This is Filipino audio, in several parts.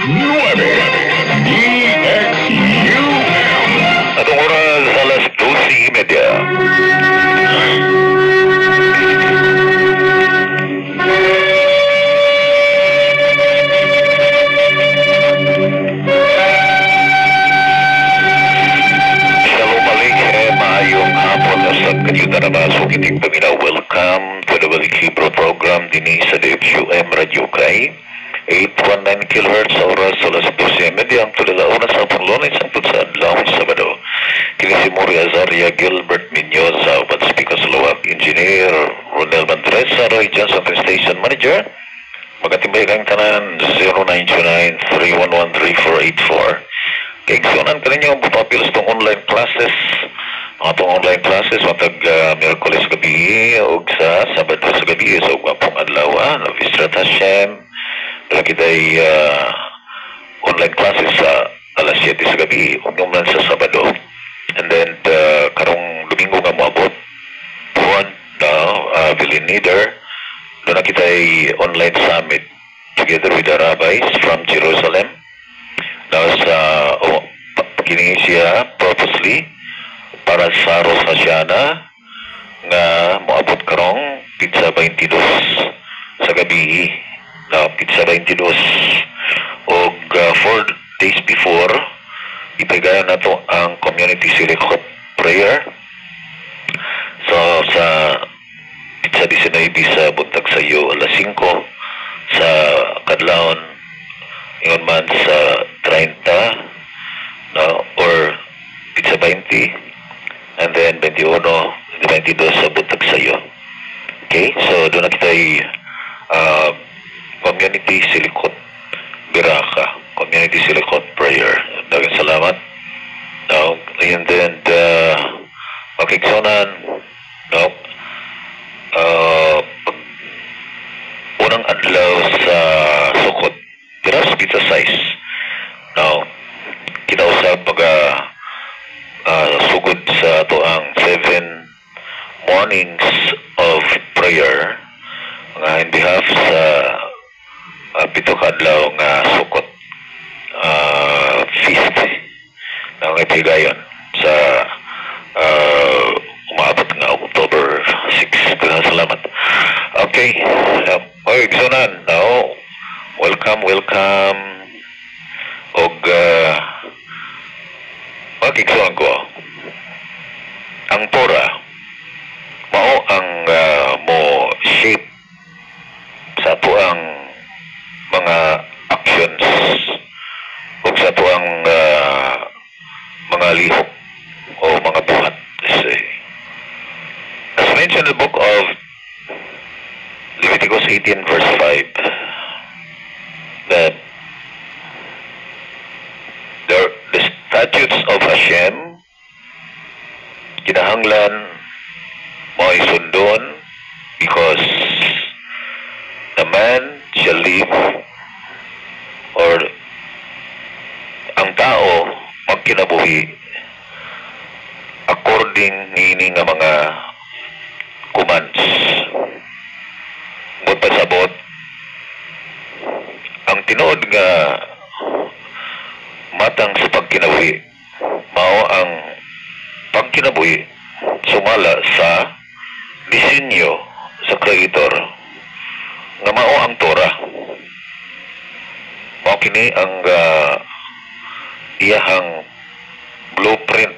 Atong oras alas 12:30. Shalom Aleichem, maayong hapon sa kanyutan na masukiting paminaw. Welcome to the Balik Hebrew program din sa DFUM Radio Kay 819 kHz oras alas 12:30 ang tulalauna sa Panlones ang sa adlaw Sabado. Kini si Mori Azaria Gilbert Minyosa, but speaker sa Luwag, Engineer Ronel Mandresa, Roy Johnson, Station Manager. Magatimbay kang tanan 0929-311-3484. Kaigsunan ka ninyo bupapilos tong online classes. Atong online classes matag Miyerkules gabi o sa Sabado sa gabi sa ugapong adlaw na Visrat Hashem. Lagi tayo online classes sa alas 7 sa gabi o naman sa Sabado. And then karong Domingo nga moabot buwan na Villaneder. Doon na kita online summit together with the rabbis from Jerusalem. Now sa kiningi siya purposely para sa Rosh Hashanah nga moabot karong pizza 22 sa gabi. Now pizza 22 og 4 days before ipigayon na to ang community silikot prayer. So sa pizza 19 sa buntag sa iyo alas 5 sa kadlawon ingon man sa 30 no, or pizza 20 and then 21 22 sa buntag sa iyo. Okay, so doon na kita community silikot biraka, community silikot prayer. Daghang salamat. Now, and then pakigsunan no, unang adlaw sa sukot piras pizza size. Now, kita usab pag sugod sa ato ang 7 mornings of prayer nga in behalf sa pito ka adlaw nga sukot feast na nga pigayon sa umaabot nga October 6. Salamat. Okay. Igsunan. Now, welcome og magigsunan ko ang Torah mao ang mo shape sa ato ang mga actions o sa ato ang mga lihok o mga buhat. As mentioned in the book of Leviticus 18 verse 5 that the statutes of Hashem kinahanglan mo isundon because the man shall live or ang tao magkinabuhi according nini nga mga commands. Bot pasabot ang tinuod nga matang sa pagkinabuhi mao ang pagkinabuhi sumala sa disenyo sa Creator nga mao ang Torah. Mao kini ang iyahang blueprint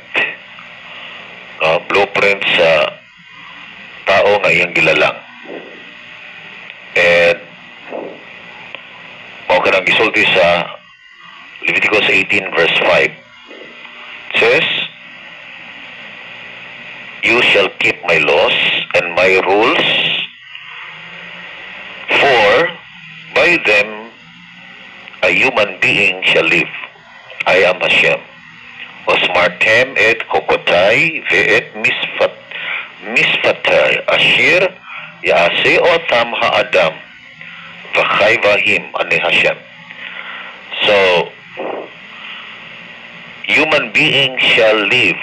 sa tao nga iyang gilalang. And mao kanang gisulti sa Leviticus 18 verse 5 says, "You shall keep my laws and my rules, for by them a human being shall live. I am Hashem. Osmartem et kokotai ve'et misfatay ashir yaase otam ha'adam v'chay vahim ani Hashem." So, human being shall live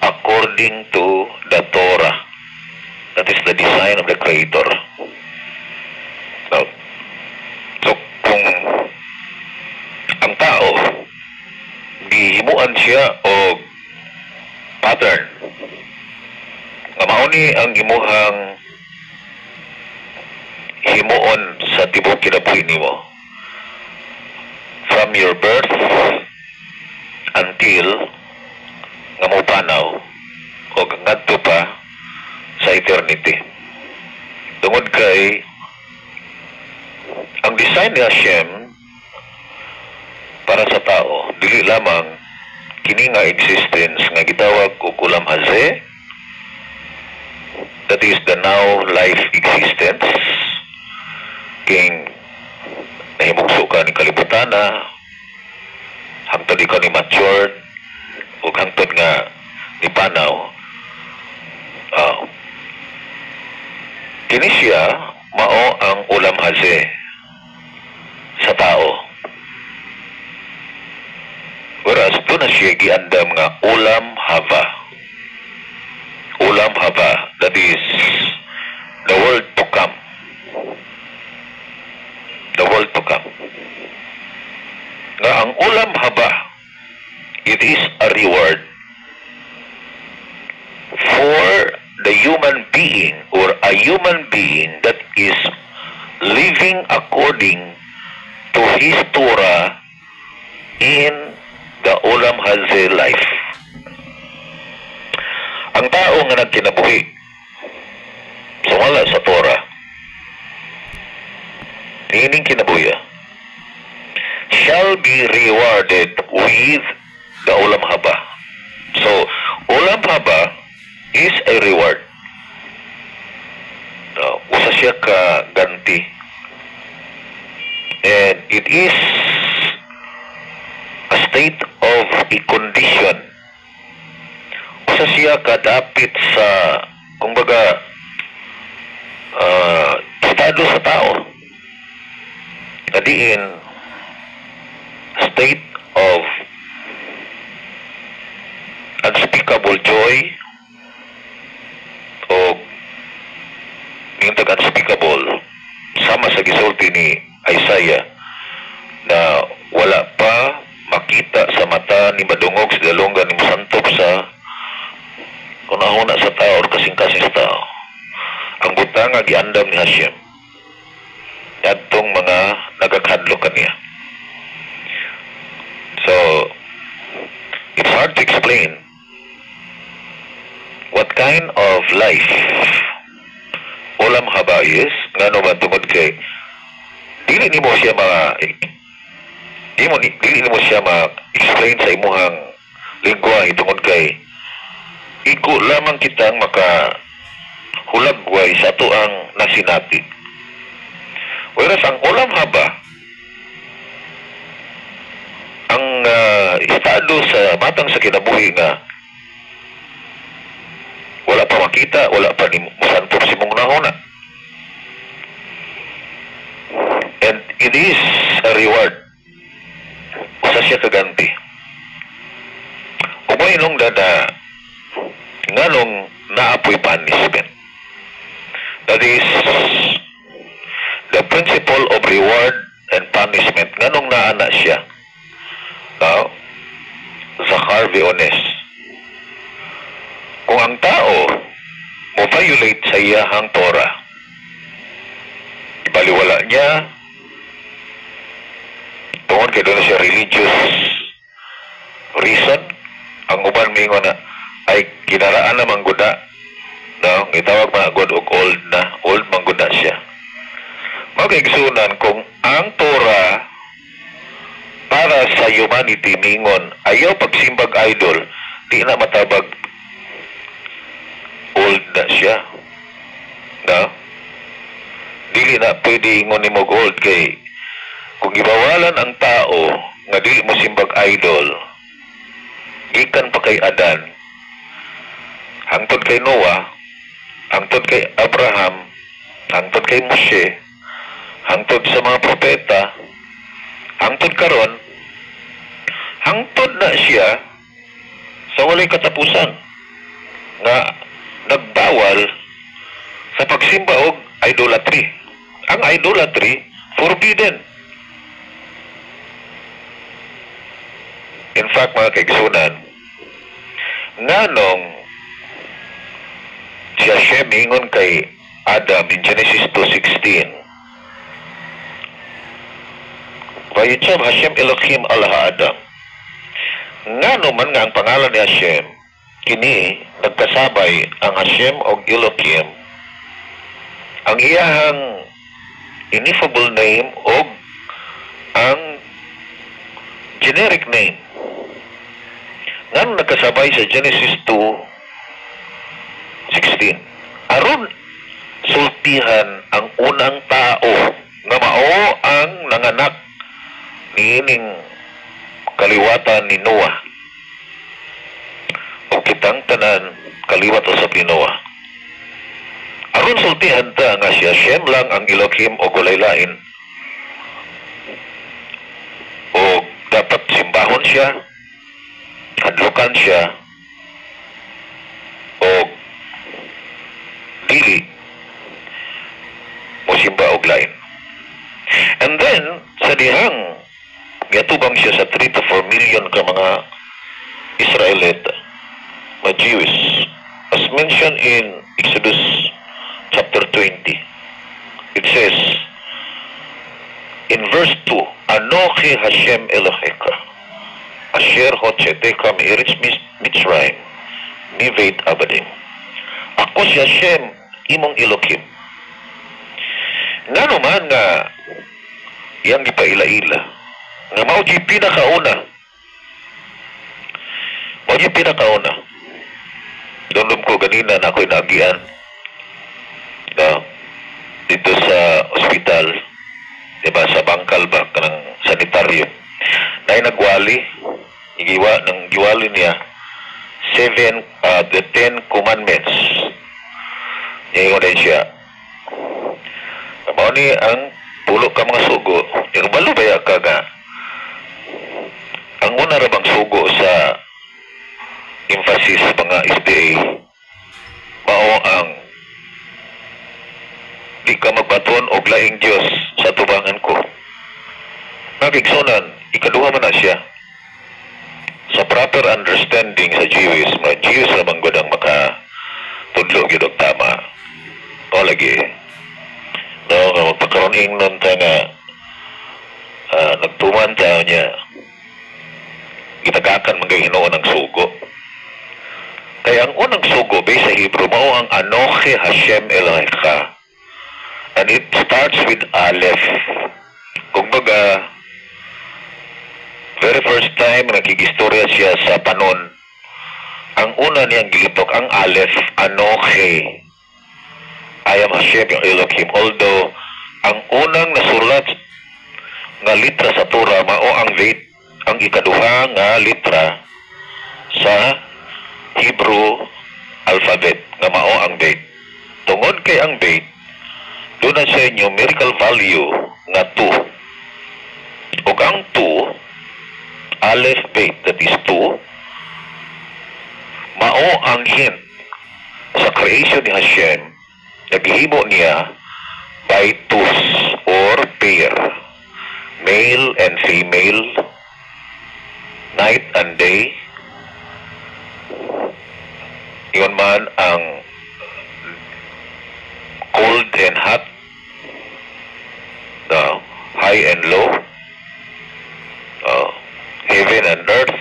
according to the Torah. That is the design of the Creator. So kung ang tao gihimuan siya og pattern nga mao ni ang imuhang himuon sa tibuok kinabuhi nimo from your birth until nga mopanaw o ngadto pa sa eternity. Tungod kay ang design ni Hashem para sa tao dili lamang kini nga existence nga gitawag og ulam haze, that is the now life existence, king nahimugso ka ni kalibutan na hangtod ikaw ni matured o hangtod nga ni panaw. Kini siya mao ang ulam haze sa tao. Whereas doon na siya giandam nga ulam haba. Ulam haba, that is the world to come. The world to come. Nga ang ulam haba, it is a reward for the human being or a human being that is living according to his Torah in the ulam haze life. Ang tao nga nagkinabuhi sumala sa Torah, ining kinabuhi shall be rewarded with the ulam haba. So, ulam haba is a reward. Usa siya ka ganti. And it is a state of a condition. Usa siya ka dapit sa kumbaga estado sa tao. Kadiin state of unspeakable joy o yung unspeakable sama sa gisulti ni Isaiah na wala pa makita sa mata ni madungog sa dalonggan ni musantop sa kunahuna sa tao o kasing-kasing sa tao ang butang nga giandam ni Hashem yadtong mga nagakadlo kaniya. So it's hard to explain what kind of life ulam haba is, ngano ba tungod kay dili nimo siya dili nimo siya ma-explain sa imuhang lingwahe tungod kay iko lamang kitang makahulagway sa ato ang nasinati. Whereas ang ulam haba, ang estado sa matang sa kinabuhi nga wala pa makita, wala pa ni musantop si mong nahuna. And it is a reward. Usa siya kaganti. Umay nung dada nganong naapoy punishment. That is the principle of reward and punishment. Nganong naana siya. Now, Zachar Veones. Kung ang tao mo violate sa iyahang Torah, ibaliwala niya tungkol kay doon siya religious reason, ang uban mingon na ay kinaraan na mangguda, no? Itawag mga god og old mangguda siya. Magigsunan kung ang Torah para sa humanity mingon ayaw pagsimbag idol, di na matabag old na siya. No? Dili na pwede ingon ni mo old kay kung ibawalan ang tao nga dili mo simbag idol, gikan pa kay Adan, hangtod kay Noah, hangtod kay Abraham, hangtod kay Moshe, hangtod sa mga propeta, hangtod karon, hangtod na siya sa walay katapusan nga nagbawal sa pagsimba og idolatry. Ang idolatry forbidden. In fact, mga kaigsunan, nga nung si Hashem ingon kay Adam in Genesis 2:16, Vayitzav Hashem Elohim ala Adam. Nga naman nga ang pangalan ni Hashem, kini nagkasabay ang Hashem o Elohim, ang iyahang ineffable name o ang generic name. Nga nagkasabay sa Genesis 2:16. Aron sultihan ang unang tao nga mao ang nanganak niining kaliwatan ni Noah. O kitang tanan kaliwat usab ni Noah. Aron sultihan ta nga si Hashem lang ang Elohim o gulay-lain. O dapat simbahon siya, hadlukan siya, o dili mo simba og lain. And then sa dihang gatubang siya sa 3 to 4 million ka mga Israelite, mga Jews, as mentioned in Exodus chapter 20. It says in verse 2, Anochi Hashem Eloheka Asher Hotzeteka Me'eretz Mitzrayim Miveit Abadim. Ako si Hashem imong Elohim. Nga naman nga yang gipaila-ila nga mao di pinakauna. Mao di pinakauna. Doon ko ganina na ako'y naagian dito sa ospital, diba, sa bangkal ba kanang sanitaryo na nagwali igiwa ng giwali niya the 10 commandments niya din siya. Mao ni ang pulo ka mga sugo yung balo baya ka nga ang una rabang sugo sa emphasis mga SDA mao ang di ka magbaton og laing Dios sa tubangan ko. Nagigsunan, ikaduha man na siya sa proper understanding sa Jews, mga Jews na manggod ang makatudlo gyud og tama. O lagi no nga magpakaroon ingnon ta nga nagtuman ta niya gitagakan man kay Ginoo ng sugo. Kaya ang unang sugo based sa Hebrew mao ang Anochi Hashem Eloheka, and it starts with Aleph. Kung baga very first time nakigistorya siya sa panon, ang una niyang gilitok ang Aleph, Anochi, I am Hashem yung Elohim. Although ang unang nasulat nga litra sa Torah mao ang Veit, ang ikaduha nga litra sa Hebrew alphabet nga mao ang Veit. Tungod kay ang Veit doon na siya numerical value nga 2. Ug ang 2 Aleph Beit, that is 2, mao ang hint sa creation ni Hashem. Naghihimo niya by twos or pair, male and female, night and day. Yun man ang cold and hot, high and low, heaven and earth.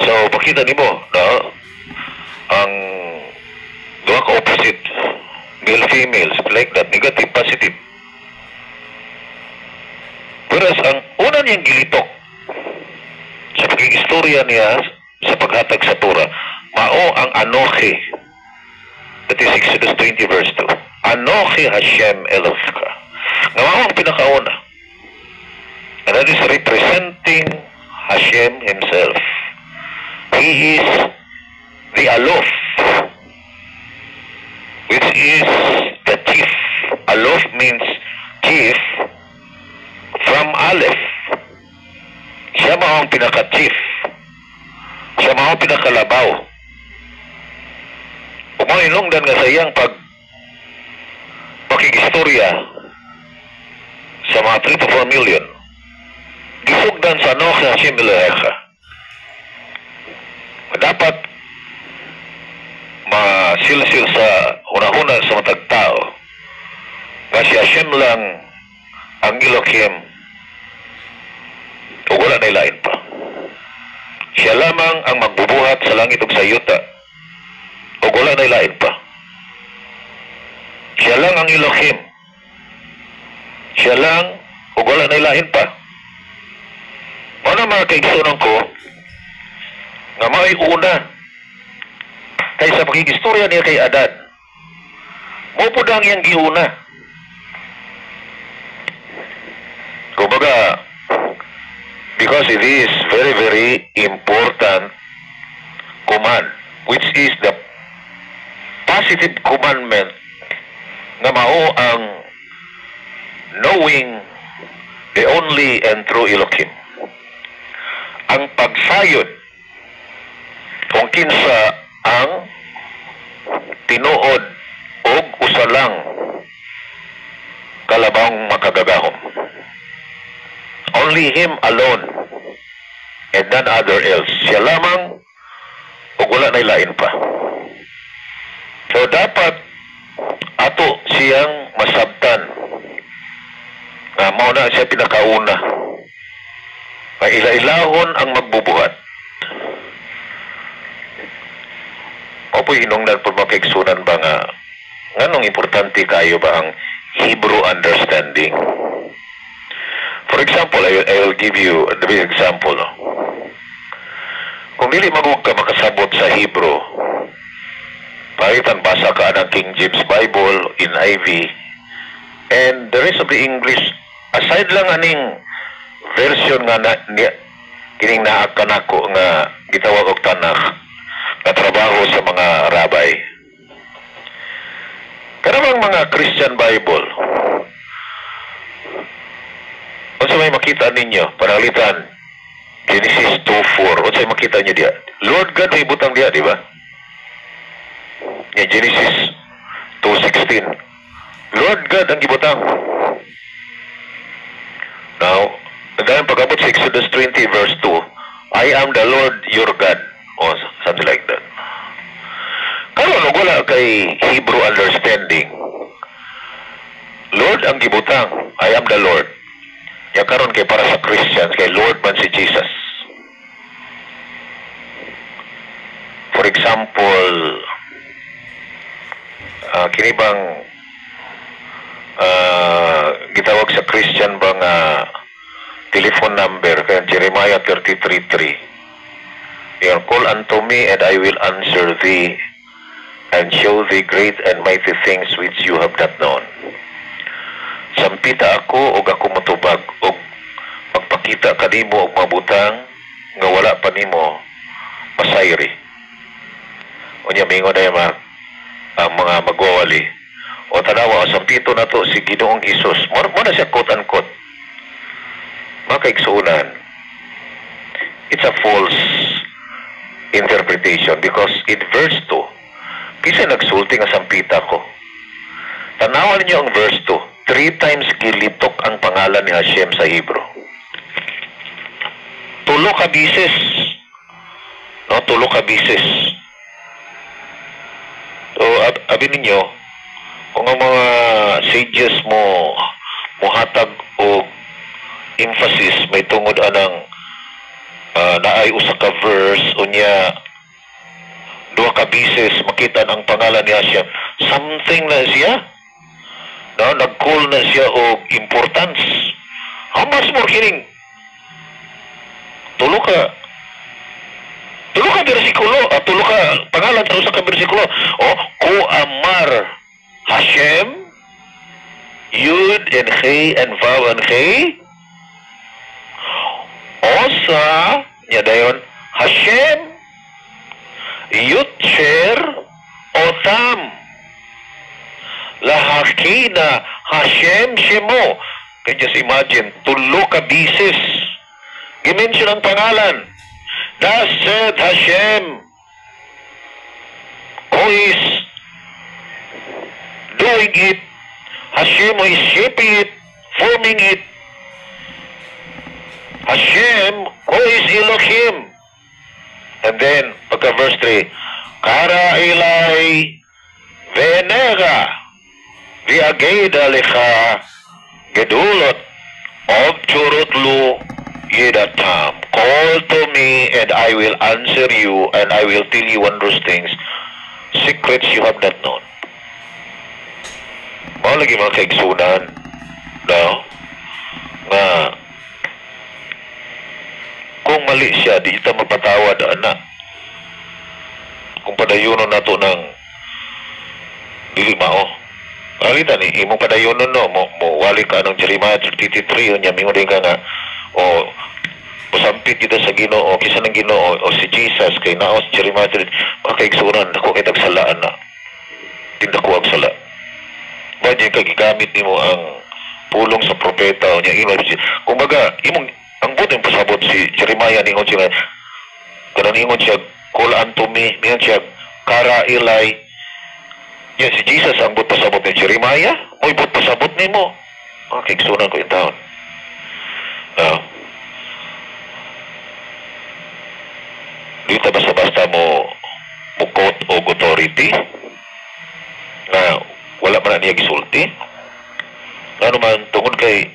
So makita nimo ang duha ka opposite, male female, like that, negative positive. Whereas ang una niyang gilitok sa pag-istorya niya sa paghatag sa Torah mao ang Anochi, that is Exodus 20 verse 2. Anochi Hashem Eloheka, nga mao ang pinakauna, and that is representing Hashem himself. He is the Alof, which is the chief. Alof means chief from Aleph. Siya mao ang pinaka-chief. Siya mao ang pinakalabaw. Umainungdan nga sa iyang pakigistorya sa mga 3 to 4 million. Gisugdan sa Anochi Hashem Eloheka. dapat masilsil sa una-una sa matag tao nga si Hashem lang ang Elohim o wala na ilain pa. Siya lamang ang magbubuhat sa langit ug sa yuta o wala na ilain pa. Siya lang ang Elohim. Siya lang o wala na ilain pa. Ano mga kaigsunan ko nga may una kaysa pakigistorya niya kay Adan. Mo po dang iyang giuna. Kumbaga, because it is very, very important command, which is the positive commandment na mao ang knowing the only and true Elohim. Ang pagsayod kung kinsa ang tinuod o usalang kalabang makagagahom. Only Him alone and none other else. Siya lamang o wala na ilain pa. So dapat ato siyang masabtan na mao na siya pinakauna. May ila-ilahon ang magbubuhat. O po hinungdan po makiksunan ba nga nganong importante kayo ba ang Hebrew understanding? For example, I will give you a big example. No? Kung dili magug ka makasabot sa Hebrew, palitan basa ka ng King James Bible, NIV, and the rest of the English, aside lang aning version nga kining naa kanako nga gitawag og Tanakh nga trabaho sa mga rabay. Karamang mga Christian Bible, unsa may makita ninyo paralitan Genesis 2:4, unsa may makita niyo diya? Lord God may butang diya, di ba? Ni Genesis 2:16. Lord God ang gibutang. Now, dahil pag-abot sa Exodus 20 verse 2, I am the Lord your God. O, something like that. Karon wala kay Hebrew understanding. Lord ang gibutang. I am the Lord. Ya karon kay para sa Christians, kay Lord man si Jesus. For example, kini bang gitawag sa Christian bang telephone number kay Jeremiah 33:3. You call unto me and I will answer thee and show thee great and mighty things which you have not known. Sampita ako o ako motubag o magpakita kanimo og mabutang nga wala pa nimo masayri. Unya mingon na ang mga magwawali o tanawa sampito na to si Ginoong Hesus. Mo na siya quote unquote. Makaigsuunan. It's a false interpretation because in verse 2 kisa nagsulti nga sampita ko. Tanawan niyo ang verse 2. 3 times gilitok ang pangalan ni Hashem sa Hebrew. Tulo ka bisis. No, tulo ka bisis. So, abi ninyo, kung ang mga sages mo muhatag o emphasis may tungod anang naay usa ka verse unya duha ka bisis makita ang pangalan ni Hashem, something na siya. No, nag-call na siya og importance. How much more kining? Tulo ka bersikulo, tulo ka pangalan sa usa ka bersikulo. O Ku Amar Hashem Yud and He and Vav and He Osa niya dayon Hashem Yutcher Otam Lahakina Hashem Shemo. Can you just imagine, tulo ka bisis gimension ang pangalan. Thus said Hashem, who is doing it, Hashem who is shaping it, forming it, Hashem who is Elohim. And then, pagka verse 3, Kara ilay venera viageda lecha gedulot of churutlu yedatam. Call to me and I will answer you and I will tell you wondrous things, secrets you have not known. Mga lagi mga kaigsunan, no? Nga, kung mali siya, di ita mapatawad, anak. Kung padayunon na to ng dili mao. Alita ni, imong padayunon no, mo wali ka ng Jeremiah 33, yun niya, mingon din ka nga, o musampit kita sa Ginoo, kisa ng Ginoo, o si Jesus, kay naos Jeremiah 33, mga kaigsunan, ako kitag salaan na. Tinda ko ang sala. Badya ka gigamit nimo ang pulong sa propeta o niya imong kumbaga imong ang buting pasabot si Jeremiah ningon siya kanang ningon siya call unto me ningon siya kara ilay yan si Jesus ang but pasabot ni Jeremiah mo'y but pasabot nimo kigsunan ko yung taon dito basta-basta mo quote o authority na wala man na niya gisulti. Ano man, tungod kay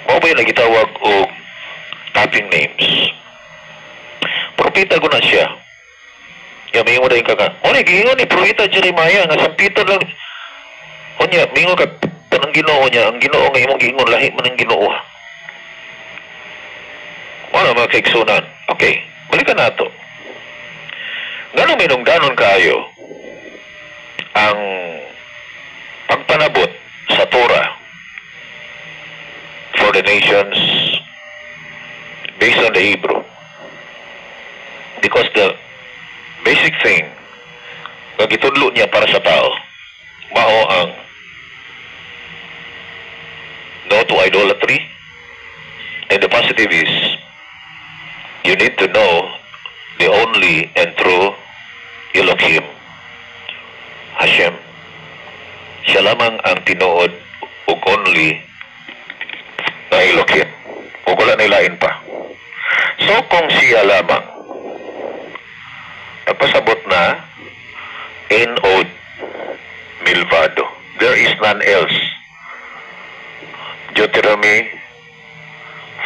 mao ba yung nagitawag o tapping names. Propita ko na siya. Kaya mingo na yung kaka. O na, gihingon ni Propita Jeremiah, nga sampitan lang. O niya, mingo ka, tanang Ginoo niya, ang Ginoo nga imong gihingon, lahi man ang Ginoo. Ano mga kaigsunan? Okay, balikan na ito. Ganong minungdanon kaayo ang pagpanabot sa Torah for the nations based on the Hebrew, because the basic thing na gitudlo niya para sa tao mao ang no to idolatry, and the positive is you need to know the only and true Elohim Hashem. Siya lamang ang tinuod ug only na Elohim. Ug wala nilain pa. So kung siya lamang nagpasabot na in od milvado, there is none else. Deuteronomy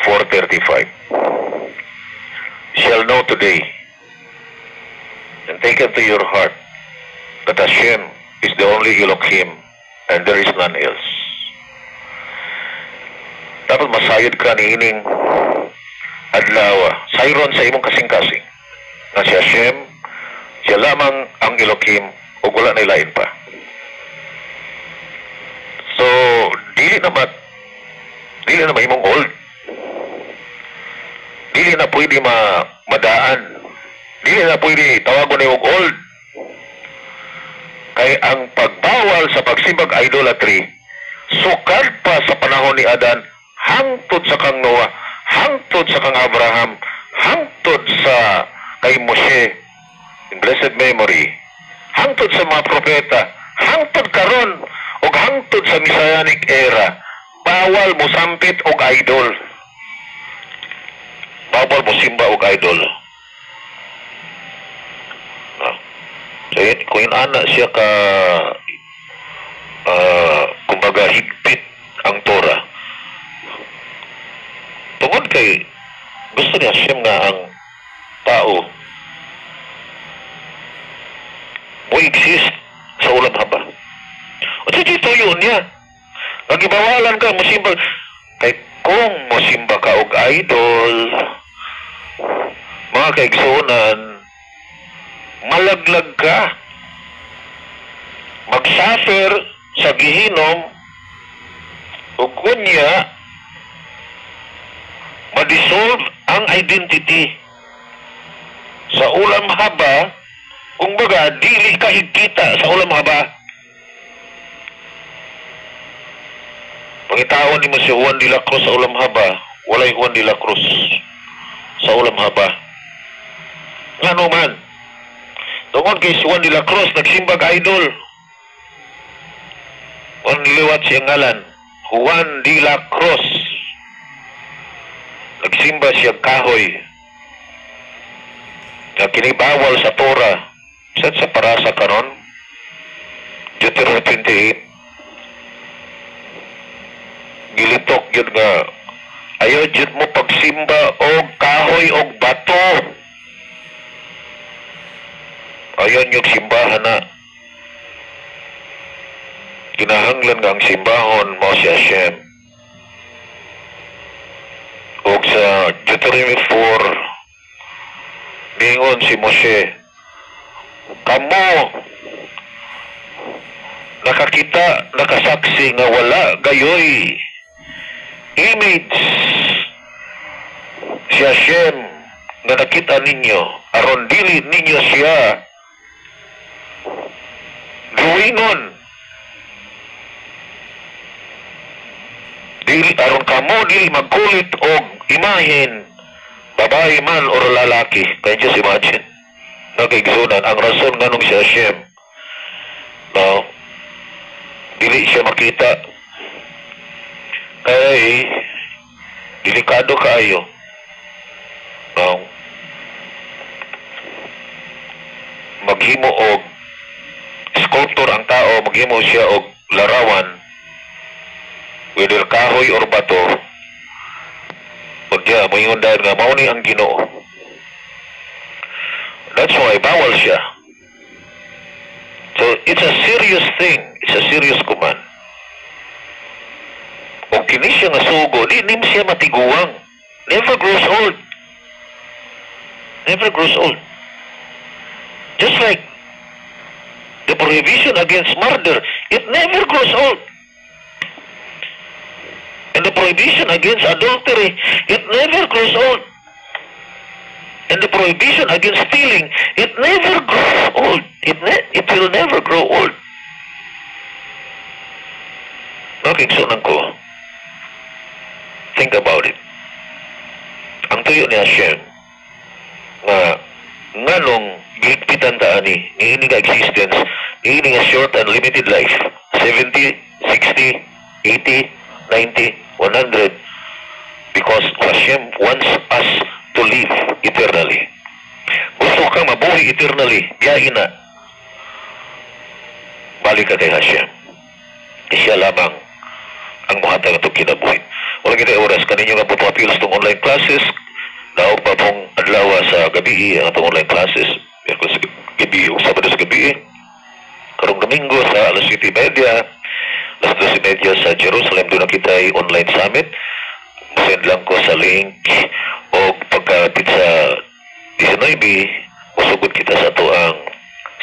4:35. Shall know today and take it to your heart that Hashem is the only Elohim and there is none else. Dapat masayod ka ni ining adlaw, sayron sa imong kasing-kasing na si Hashem, siya lamang ang Elohim o wala na ilain pa. So, dili na imong old. Dili na pwede madaan. Dili na pwede tawagon na imong old. Kay ang pagbawal sa pagsimbag idolatry sukad pa sa panahon ni Adan hangtod sa kang Noah, hangtod sa kang Abraham, hangtod sa kay Moshe in blessed memory, hangtod sa mga propeta, hangtod karon ug hangtod sa Messianic era. Bawal mo sampit og idol, bawal mo simba og idol. Kung inana siya ka kumbaga higpit ang Torah, tungod kay gusto niya Hashem nga ang tao mo exist sa ulam haba. O dito yun niya nagibawalan ka musimba kay kung musimba ka og idol mga kaigsunan, malaglag ka, magsuffer sa gihinom, ug kunya ma-dissolve ang identity sa ulam haba, kung baga dili ka higkita sa ulam haba. Pangitawon ni mo si Juan de la Cruz sa ulam haba, walay Juan de la Cruz sa ulam haba. Ngano man tungod kay Juan de la Cruz nagsimbag idol. Juan liwat siya ngalan, Juan de la Cruz. Nagsimba siya kahoy. na kinibawal sa Torah sa parasa karon Deuteronomy 28 gilitok yun nga ayaw jud mo pagsimba og kahoy og bato, ayaw nyo simbahan na kinahanglan nga ang simbahon mo si Hashem. Og sa Deuteronomy 4 ningon si Moshe, kamo nakakita, nakasaksi nga wala gayoy image si Hashem nga nakita ninyo aron dili ninyo siya luwingon, dili aron kamo dili magkulit og imahen babae man o lalaki. Can you just imagine? Nakaigsunan ang rason nganong si Hashem no dili siya makita kay delikado kaayo. Maghimo og sculptor ang tao, maghimo siya og larawan whether kahoy or bato, magya moingon dahil nga mao ni ang Ginoo. That's why bawal siya. So it's a serious thing, it's a serious command. O kini siya nga sugo, di siya matiguang. Never grows old. Never grows old. Just like the prohibition against murder, it never grows old. And the prohibition against adultery, it never grows old. And the prohibition against stealing, it never grows old. It will never grow old. Nakiksunan ko. Think about it. Ang tuyo ni Hashem nga nganong gihigpitan ta ani niini nga existence, niini nga short and limited life, 70, 60, 80, 90, 100, because Hashem wants us to live eternally. Gusto kang mabuhay eternally, biyahin na. Balik ka kay Hashem. Siya lamang ang muhatag itong kinabuhi. Walang kita oras kaninyo nga po appeals itong online classes. Naog pa pong adlaw sa gabi ang itong online classes. Miyerkules sa gabi o Sabado sa gabi. Karong Domingo sa alas 7:30, alas 12:30 sa Jerusalem. Doon na kita ay online summit. Send lang ko sa link o pagkapit sa 19, usugod kita sa ito ang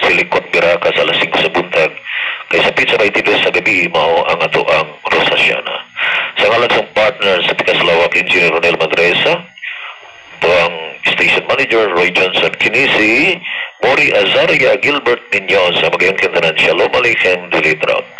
Silikot Biraka sa alas 5 sa buntag. Kaya sa pizza 22 sa gabi, mao ang ato ang Rosasiana. Sa ngalan ng partner sa Pikaslawak, Engineer Ronel Madresa, ito ang Station Manager Roy Johnson Kinisi, Mori Azaria Gilbert Ninyo sa Magayang Kintanan. Shalom Aleichem, Delete Route.